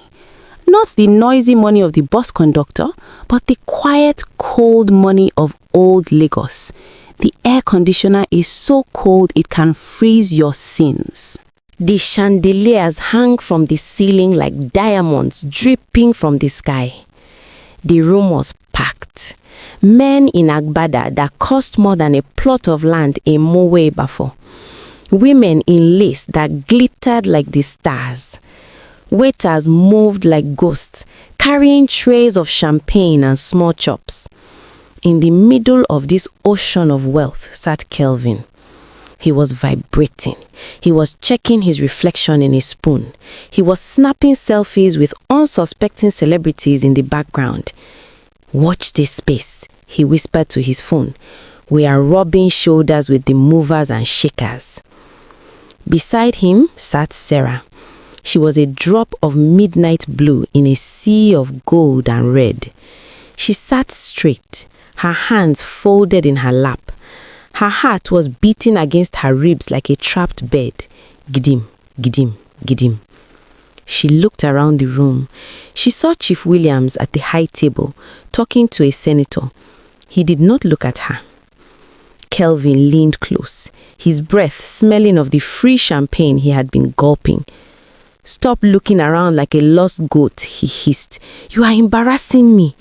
Not the noisy money of the bus conductor, but the quiet, cold money of old Lagos. The air conditioner is so cold it can freeze your sins. The chandeliers hang from the ceiling like diamonds dripping from the sky. The room was packed. Men in agbada that cost more than a plot of land in Mowe Bafo. Women in lace that glittered like the stars. Waiters moved like ghosts, carrying trays of champagne and small chops. In the middle of this ocean of wealth sat Kelvin. He was vibrating. He was checking his reflection in his spoon. He was snapping selfies with unsuspecting celebrities in the background. Watch this space, he whispered to his phone. We are rubbing shoulders with the movers and shakers. Beside him sat Sarah. She was a drop of midnight blue in a sea of gold and red. She sat straight, her hands folded in her lap. Her heart was beating against her ribs like a trapped bird. Gidim, gidim, gidim. She looked around the room. She saw Chief Williams at the high table, talking to a senator. He did not look at her. Kelvin leaned close, his breath smelling of the free champagne he had been gulping. Stop looking around like a lost goat, he hissed. You are embarrassing me.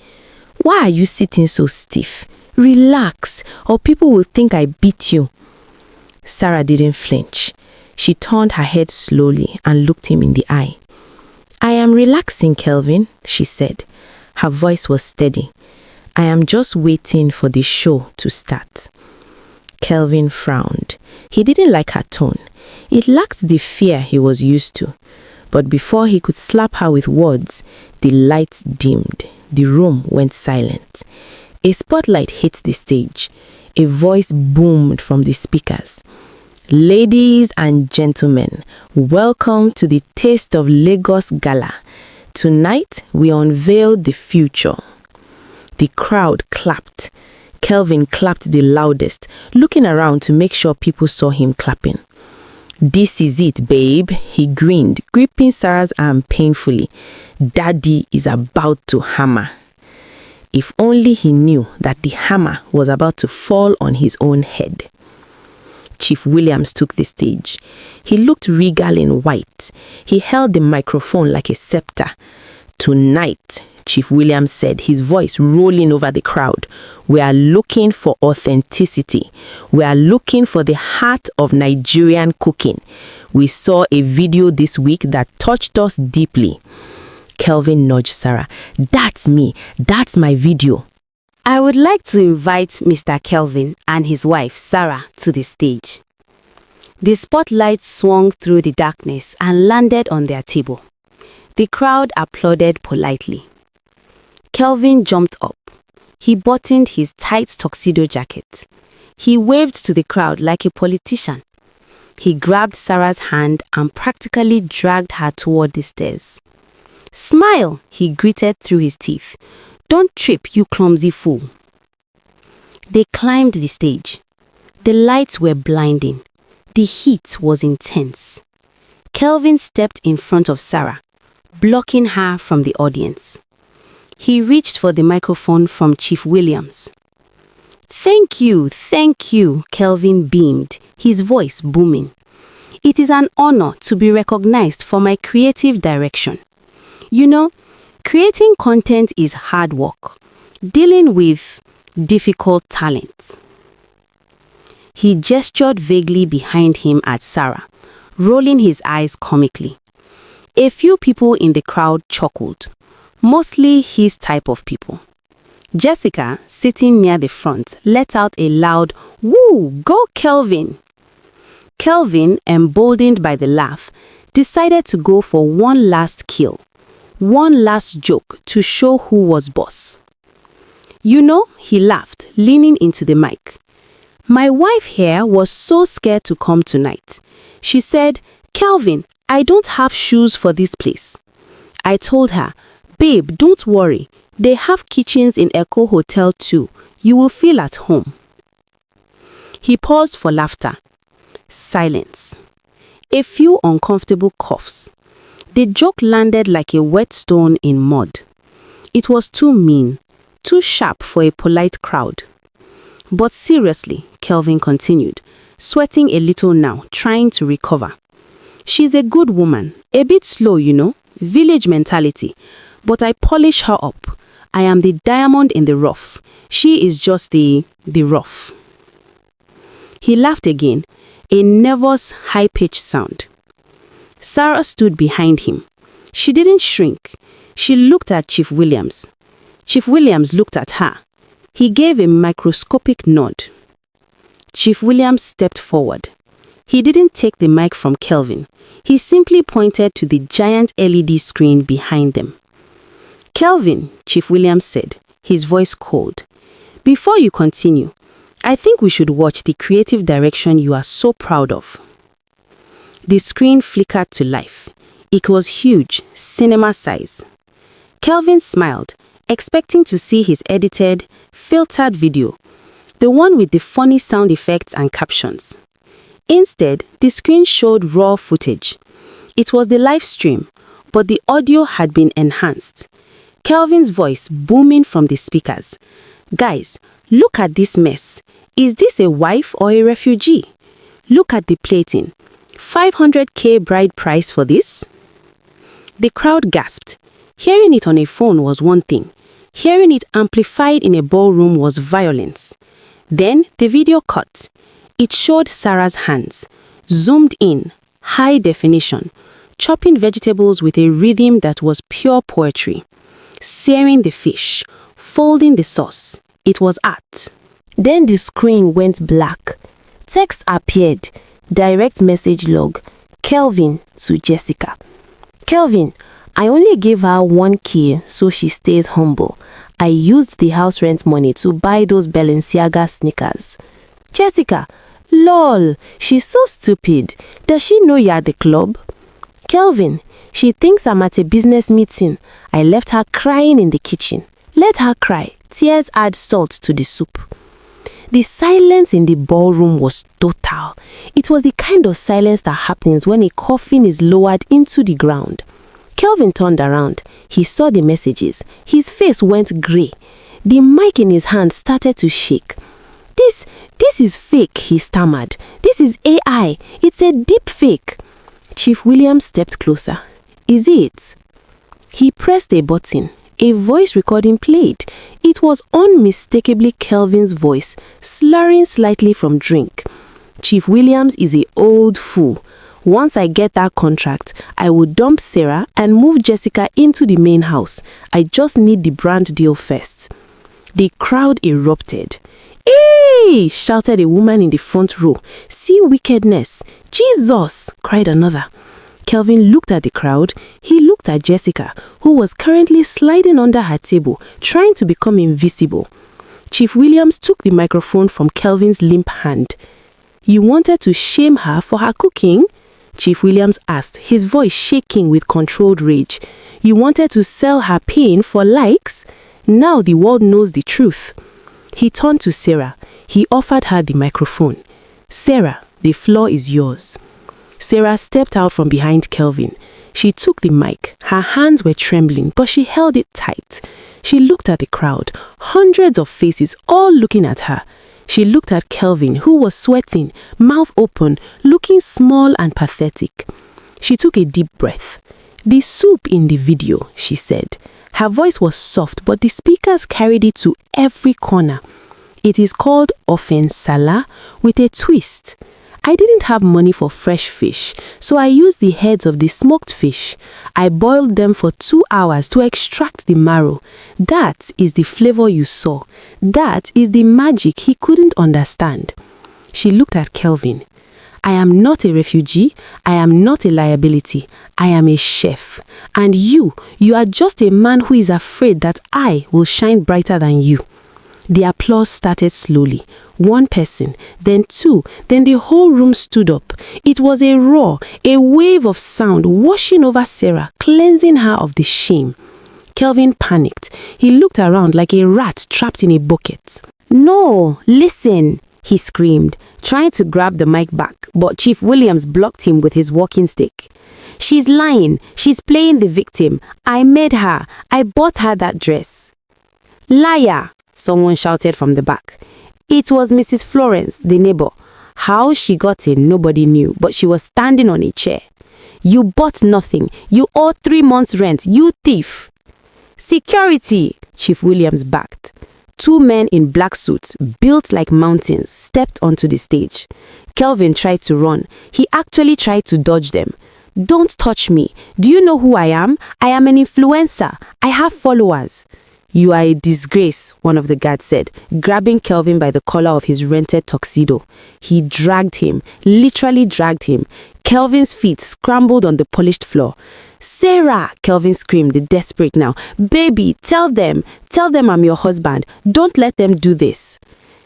Why are you sitting so stiff? Relax, or people will think I beat you. Sarah didn't flinch. She turned her head slowly and looked him in the eye. I am relaxing, Kelvin, she said. Her voice was steady. I am just waiting for the show to start. Kelvin frowned. He didn't like her tone. It lacked the fear he was used to. But before he could slap her with words, the lights dimmed. The room went silent. A spotlight hit the stage. A voice boomed from the speakers. Ladies and gentlemen, welcome to the Taste of Lagos Gala. Tonight, we unveil the future. The crowd clapped. Kelvin clapped the loudest, looking around to make sure people saw him clapping. This is it, babe, he grinned, gripping Sarah's arm painfully. Daddy is about to hammer. If only he knew that the hammer was about to fall on his own head. Chief Williams took the stage. He looked regal in white. He held the microphone like a scepter. Tonight, Chief Williams said, his voice rolling over the crowd, we are looking for authenticity. We are looking for the heart of Nigerian cooking. We saw a video this week that touched us deeply. Kelvin nudged Sarah. That's me. That's my video. I would like to invite Mr. Kelvin and his wife, Sarah, to the stage. The spotlight swung through the darkness and landed on their table. The crowd applauded politely. Kelvin jumped up. He buttoned his tight tuxedo jacket. He waved to the crowd like a politician. He grabbed Sarah's hand and practically dragged her toward the stairs. Smile, he gritted through his teeth. Don't trip, you clumsy fool. They climbed the stage. The lights were blinding. The heat was intense. Kelvin stepped in front of Sarah, blocking her from the audience. He reached for the microphone from Chief Williams. Thank you, Kelvin beamed, his voice booming. It is an honor to be recognized for my creative direction. You know, creating content is hard work, dealing with difficult talent. He gestured vaguely behind him at Sarah, rolling his eyes comically. A few people in the crowd chuckled, mostly his type of people. Jessica, sitting near the front, let out a loud, "Woo, go Kelvin!" Kelvin, emboldened by the laugh, decided to go for one last kill, one last joke to show who was boss. You know, he laughed, leaning into the mic. My wife here was so scared to come tonight. She said, Kelvin, I don't have shoes for this place. I told her, babe, don't worry. They have kitchens in Echo Hotel too. You will feel at home. He paused for laughter. Silence. A few uncomfortable coughs. The joke landed like a whetstone in mud. It was too mean, too sharp for a polite crowd. But seriously, Kelvin continued, sweating a little now, trying to recover. She's a good woman, a bit slow, you know, village mentality. But I polish her up. I am the diamond in the rough. She is just the rough. He laughed again, a nervous, high-pitched sound. Sarah stood behind him. She didn't shrink. She looked at Chief Williams. Chief Williams looked at her. He gave a microscopic nod. Chief Williams stepped forward. He didn't take the mic from Kelvin. He simply pointed to the giant LED screen behind them. Kelvin, Chief Williams said, his voice cold. Before you continue, I think we should watch the creative direction you are so proud of. The screen flickered to life. It was huge, cinema size. Kelvin smiled, expecting to see his edited, filtered video, the one with the funny sound effects and captions. Instead, the screen showed raw footage. It was the live stream, but the audio had been enhanced. Kelvin's voice booming from the speakers. Guys, look at this mess. Is this a wife or a refugee? Look at the plating. 500K bride price for this? The crowd gasped. Hearing it on a phone was one thing. Hearing it amplified in a ballroom was violence. Then the video cut. It showed Sarah's hands, zoomed in, high definition, chopping vegetables with a rhythm that was pure poetry, searing the fish, folding the sauce. It was art. Then the screen went black. Text appeared. Direct message log. Kelvin to Jessica. Kelvin, I only gave her 1 key so she stays humble. I used the house rent money to buy those Balenciaga sneakers. Jessica, lol, she's so stupid. Does she know you're at the club? Kelvin, she thinks I'm at a business meeting. I left her crying in the kitchen. Let her cry. Tears add salt to the soup. The silence in the ballroom was total. It was the kind of silence that happens when a coffin is lowered into the ground. Kelvin turned around. He saw the messages. His face went grey. The mic in his hand started to shake. This is fake, he stammered. This is AI. It's a deep fake. Chief Williams stepped closer. Is it? He pressed a button. A voice recording played. It was unmistakably Kelvin's voice, slurring slightly from drink. Chief Williams is an old fool. Once I get that contract, I will dump Sarah and move Jessica into the main house. I just need the brand deal first. The crowd erupted. Hey! Shouted a woman in the front row. See wickedness. Jesus! Cried another. Kelvin looked at the crowd. He looked at Jessica, who was currently sliding under her table, trying to become invisible. Chief Williams took the microphone from Kelvin's limp hand. You wanted to shame her for her cooking? Chief Williams asked, his voice shaking with controlled rage. You wanted to sell her pain for likes? Now the world knows the truth. He turned to Sarah. He offered her the microphone. "Sarah, the floor is yours." Sarah stepped out from behind Kelvin. She took the mic. Her hands were trembling, but she held it tight. She looked at the crowd, hundreds of faces all looking at her. She looked at Kelvin, who was sweating, mouth open, looking small and pathetic. She took a deep breath. "The soup in the video," she said. Her voice was soft, but the speakers carried it to every corner. "It is called offensala with a twist. I didn't have money for fresh fish, so I used the heads of the smoked fish. I boiled them for 2 hours to extract the marrow. That is the flavor you saw. That is the magic he couldn't understand." She looked at Kelvin. "I am not a refugee. I am not a liability. I am a chef. And you are just a man who is afraid that I will shine brighter than you." The applause started slowly. One person, then two, then the whole room stood up. It was a roar, a wave of sound washing over Sarah, cleansing her of the shame. Kelvin panicked. He looked around like a rat trapped in a bucket. "No, listen," he screamed, trying to grab the mic back, but Chief Williams blocked him with his walking stick. "She's lying. She's playing the victim. I made her. I bought her that dress." "Liar!" someone shouted from the back. It was Mrs. Florence, the neighbor. How she got in, nobody knew, but she was standing on a chair. "You bought nothing. You owe 3 months' rent, you thief." "Security!" Chief Williams backed. 2 men in black suits, built like mountains, stepped onto the stage. Kelvin tried to run. He actually tried to dodge them. "Don't touch me. Do you know who I am? I am an influencer. I have followers." "You are a disgrace," one of the guards said, grabbing Kelvin by the collar of his rented tuxedo. He dragged him, literally dragged him. Kelvin's feet scrambled on the polished floor. "Sarah!" Kelvin screamed, desperate now. "Baby, tell them I'm your husband. Don't let them do this."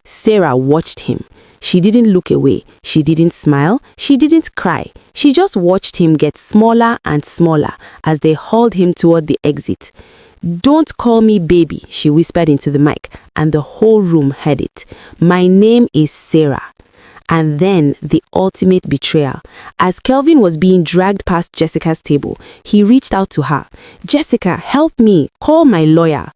Sarah watched him. She didn't look away. She didn't smile. She didn't cry. She just watched him get smaller and smaller as they hauled him toward the exit. "Don't call me baby," she whispered into the mic, and the whole room heard it. "My name is Sarah." And then the ultimate betrayal. As Kelvin was being dragged past Jessica's table, he reached out to her. "Jessica, help me. Call my lawyer."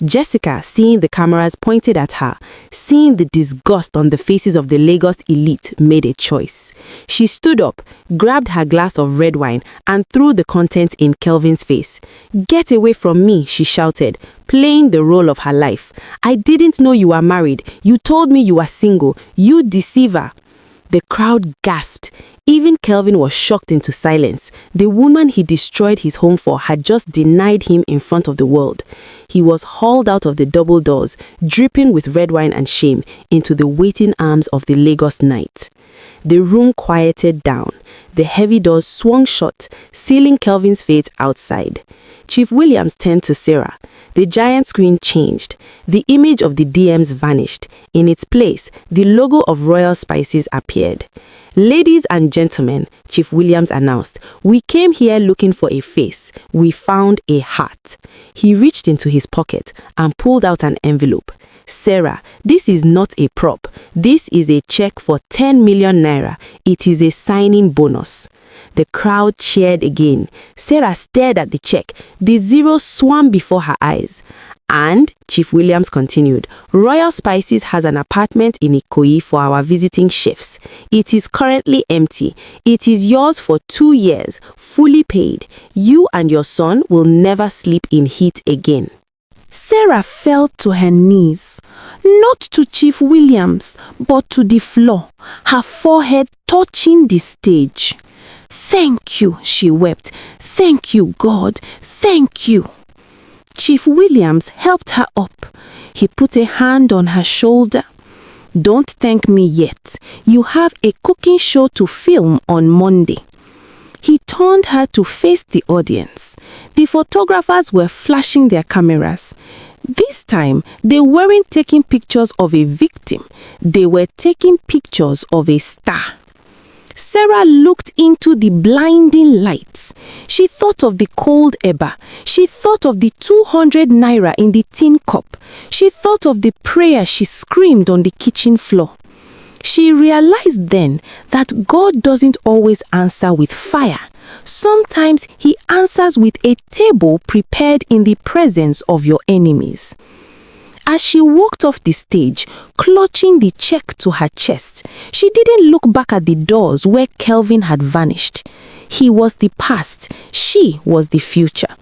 Jessica, seeing the cameras pointed at her, seeing the disgust on the faces of the Lagos elite, made a choice. She stood up, grabbed her glass of red wine, and threw the contents in Kelvin's face. "Get away from me," she shouted, playing the role of her life. "I didn't know you were married. You told me you were single. You deceiver." The crowd gasped. Even Kelvin was shocked into silence. The woman he destroyed his home for had just denied him in front of the world. He was hauled out of the double doors, dripping with red wine and shame, into the waiting arms of the Lagos night. The room quieted down. The heavy doors swung shut, sealing Kelvin's fate outside. Chief Williams turned to Sarah. The giant screen changed. The image of the DMs vanished. In its place, the logo of Royal Spices appeared. "Ladies and gentlemen," Chief Williams announced, "we came here looking for a face. We found a heart." He reached into his pocket and pulled out an envelope. "Sarah, this is not a prop. This is a check for 10 million naira. It is a signing bonus." The crowd cheered again. Sarah stared at the check. The zero swam before her eyes. "And," Chief Williams continued, "Royal Spices has an apartment in Ikoyi for our visiting chefs. It is currently empty. It is yours for 2 years, fully paid. You and your son will never sleep in heat again." Sarah fell to her knees, not to Chief Williams, but to the floor, her forehead touching the stage. "Thank you," she wept. "Thank you, God. Thank you." Chief Williams helped her up. He put a hand on her shoulder. "Don't thank me yet. You have a cooking show to film on Monday." He turned her to face the audience. The photographers were flashing their cameras. This time, they weren't taking pictures of a victim. They were taking pictures of a star. Sarah looked into the blinding lights. She thought of the cold eba. She thought of the 200 naira in the tin cup. She thought of the prayer she screamed on the kitchen floor. She realized then that God doesn't always answer with fire. Sometimes he answers with a table prepared in the presence of your enemies. As she walked off the stage, clutching the check to her chest, she didn't look back at the doors where Kelvin had vanished. He was the past, she was the future.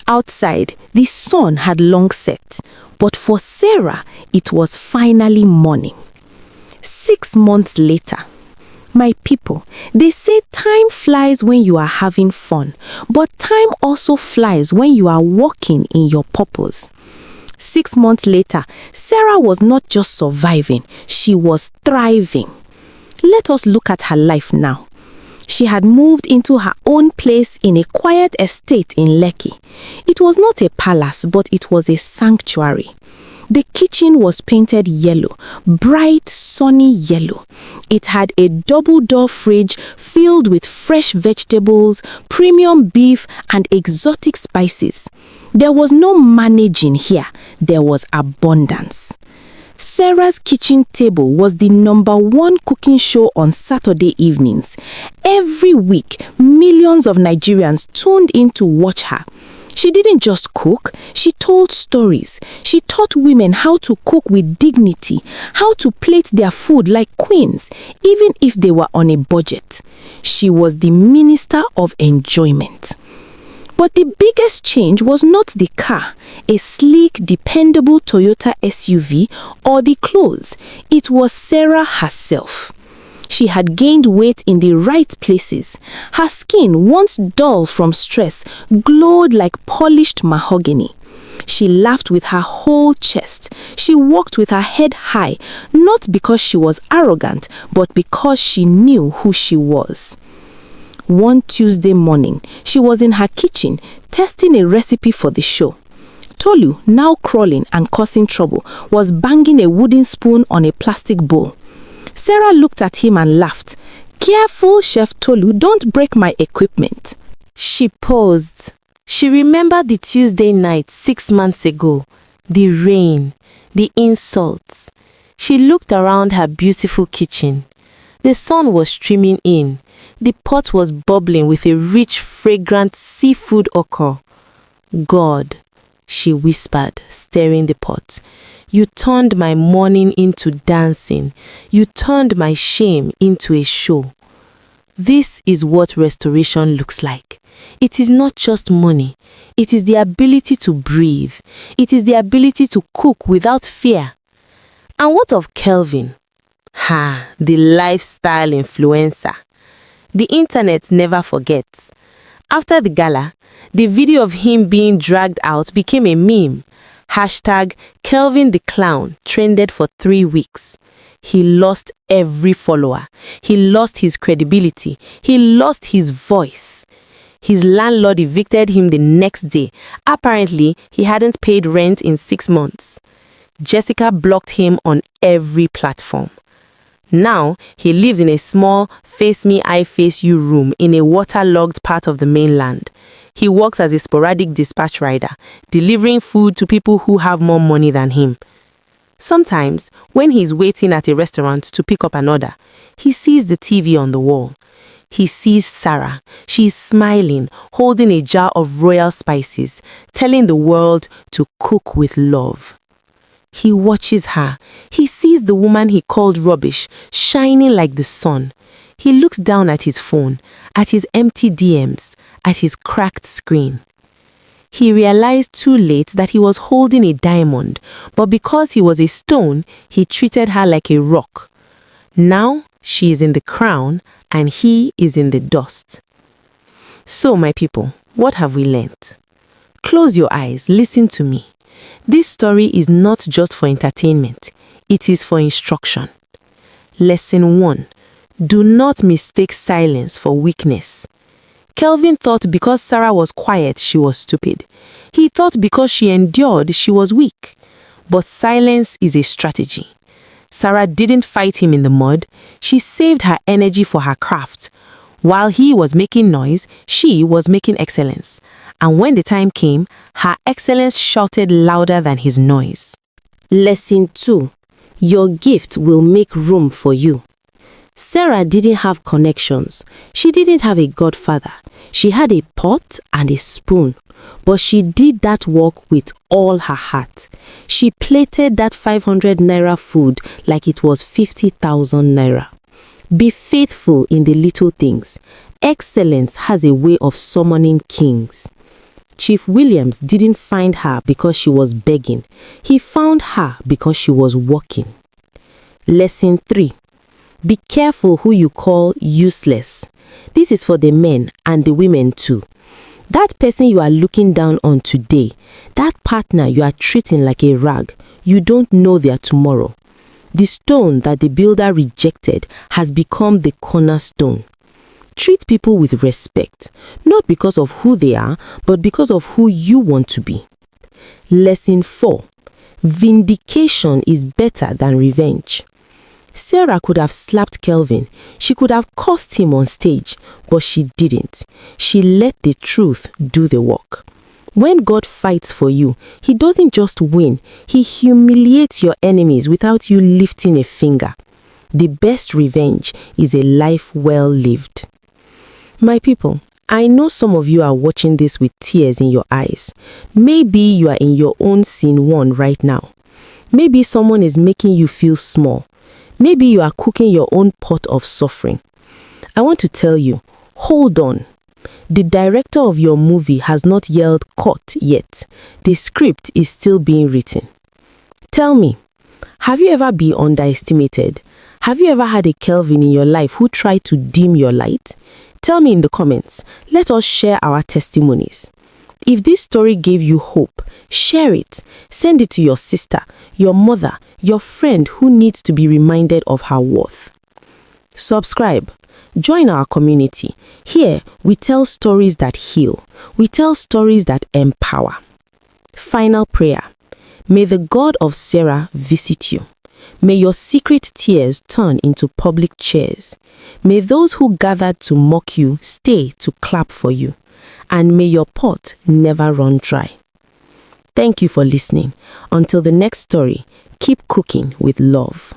Outside, the sun had long set, but for Sarah, it was finally morning. 6 months later. My people, they say time flies when you are having fun, but time also flies when you are walking in your purpose. 6 months later, Sarah was not just surviving, she was thriving. Let us look at her life now. She had moved into her own place in a quiet estate in Lekki. It was not a palace, but it was a sanctuary. The kitchen was painted yellow, bright, sunny yellow. It had a double-door fridge filled with fresh vegetables, premium beef, and exotic spices. There was no managing here. There was abundance. Sarah's kitchen table was the #1 cooking show on Saturday evenings. Every week, millions of Nigerians tuned in to watch her. She didn't just cook, she told stories. She taught women how to cook with dignity, how to plate their food like queens, even if they were on a budget. She was the minister of enjoyment. But the biggest change was not the car, a sleek, dependable Toyota SUV, or the clothes. It was Sarah herself. She had gained weight in the right places. Her skin, once dull from stress, glowed like polished mahogany. She laughed with her whole chest. She walked with her head high, not because she was arrogant, but because she knew who she was. One Tuesday morning, she was in her kitchen, testing a recipe for the show. Tolu, now crawling and causing trouble, was banging a wooden spoon on a plastic bowl. Sarah looked at him and laughed. "Careful, Chef Tolu, don't break my equipment." She paused. She remembered the Tuesday night 6 months ago, the rain, the insults. She looked around her beautiful kitchen. The sun was streaming in. The pot was bubbling with a rich, fragrant seafood ochre. "God," she whispered, stirring the pot. "You turned my mourning into dancing. You turned my shame into a show." This is what restoration looks like. It is not just money. It is the ability to breathe. It is the ability to cook without fear. And what of Kelvin? The lifestyle influencer. The internet never forgets. After the gala, the video of him being dragged out became a meme. #Kelvin the Clown trended for 3 weeks. He lost every follower. He lost his credibility. He lost his voice. His landlord evicted him the next day. Apparently, he hadn't paid rent in 6 months. Jessica blocked him on every platform. Now, he lives in a small face me, I face you room in a waterlogged part of the mainland. He works as a sporadic dispatch rider, delivering food to people who have more money than him. Sometimes, when he's waiting at a restaurant to pick up an order, he sees the TV on the wall. He sees Sarah. She's smiling, holding a jar of royal spices, telling the world to cook with love. He watches her. He sees the woman he called rubbish, shining like the sun. He looks down at his phone, at his empty DMs, at his cracked screen. He realized too late that he was holding a diamond, but because he was a stone, he treated her like a rock. Now she is in the crown and he is in the dust. So, my people, what have we learnt? Close your eyes, listen to me. This story is not just for entertainment, it is for instruction. Lesson 1. Do not mistake silence for weakness. Kelvin thought because Sarah was quiet, she was stupid. He thought because she endured, she was weak. But silence is a strategy. Sarah didn't fight him in the mud. She saved her energy for her craft. While he was making noise, she was making excellence. And when the time came, her excellence shouted louder than his noise. Lesson 2. Your gift will make room for you. Sarah didn't have connections. She didn't have a godfather. She had a pot and a spoon. But she did that work with all her heart. She plated that 500 naira food like it was 50,000 naira. Be faithful in the little things. Excellence has a way of summoning kings. Chief Williams didn't find her because she was begging. He found her because she was working. Lesson 3. Be careful who you call useless. This is for the men and the women too. That person you are looking down on today, that partner you are treating like a rag, you don't know their tomorrow. The stone that the builder rejected has become the cornerstone. Treat people with respect, not because of who they are, but because of who you want to be. Lesson 4. Vindication is better than revenge. Sarah could have slapped Kelvin. She could have cursed him on stage, but she didn't. She let the truth do the work. When God fights for you, He doesn't just win. He humiliates your enemies without you lifting a finger. The best revenge is a life well lived. My people, I know some of you are watching this with tears in your eyes. Maybe you are in your own scene 1 right now. Maybe someone is making you feel small. Maybe you are cooking your own pot of suffering. I want to tell you, hold on. The director of your movie has not yelled cut yet. The script is still being written. Tell me, have you ever been underestimated? Have you ever had a Kelvin in your life who tried to dim your light? Tell me in the comments. Let us share our testimonies. If this story gave you hope, share it. Send it to your sister, your mother, your friend who needs to be reminded of her worth. Subscribe. Join our community. Here, we tell stories that heal. We tell stories that empower. Final prayer. May the God of Sarah visit you. May your secret tears turn into public cheers. May those who gathered to mock you stay to clap for you. And may your pot never run dry. Thank you for listening. Until the next story, keep cooking with love.